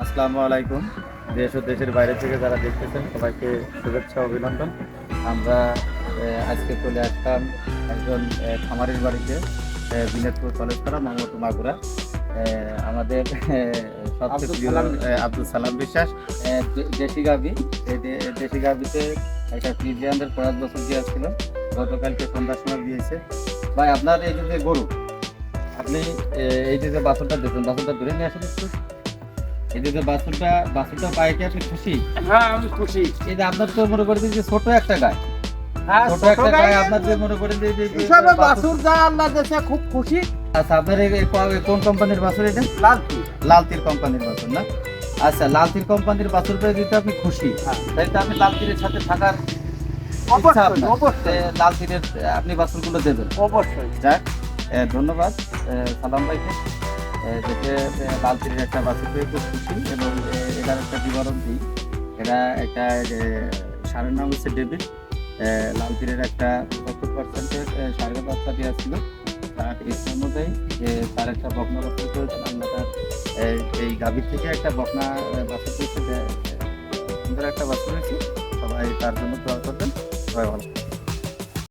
আসসালামু আলাইকুম। দেশ ও দেশের বাইরে থেকে যারা দেখতেছেন সবাইকে শুভেচ্ছা অভিনন্দন। আমরা আজকে চলে আসলাম একজন খামারের বাড়িতে, বিনোদপুর কলেজপাড়া মোহাম্মদ মাগুরা। আমাদের সবচেয়ে প্রিয় আব্দুল সালাম বিশ্বাস, দেশি গাভি। এই দেশি গাভিতে একটা ফ্রিজিয়ানদের ৫ বছর দিয়ে আসছিল, গতকালকে সন্ধ্যার সময় দিয়েছে। ভাই, আপনার এই যে গরু, আপনি এই যে বাছুরটা দেখুন, বাছুরটা ধরে নিয়ে আসেন একটু। এই যে বাছুরটা পায়ে কি আপনি খুশি? হ্যাঁ, আমি খুশি। এই যে আপনার তো মনে করেন যে ছোট একটা গায়, হ্যাঁ, ছোট একটা গায় আপনার যে মনে করেন যে হিসাবে বাছুর যা আল্লাহ দেশে খুব খুশি। আচ্ছা, আপনার কোন কোম্পানির বাছুর এটা? লালটি। লালতির কোম্পানির বাছুর না? আচ্ছা, লালতির কোম্পানির বাছুর পেয়ে যদি আপনি খুশি, হ্যাঁ। তাই তো আপনি লালতির সাথে থাকার ইচ্ছা অবশ্যই, আপনার। অবশ্যই। লালতিরের আপনি বাছুরগুলো দেবেন। অবশ্যই। যাক, ধন্যবাদ সালাম ভাইকে। যেতে লালতিরের একটা বাছুর পেয়ে খুব খুশি, এবং এটার একটা বিবরণ দিই। এরা একটা সারের নাম হচ্ছে ডেভিড। লালতিরের একটা ৭৫% সারের বাচ্চা দেওয়া ছিল। তার এই অনুযায়ী তার একটা বকনা বাছুর করেছেন। আমরা তার এই গাভীর থেকে একটা বকনা বাছুর পেয়েছে, সুন্দর একটা বাছুর হয়েছে। সবাই তার জন্য দোয়া করবেন। সবাই ভালো।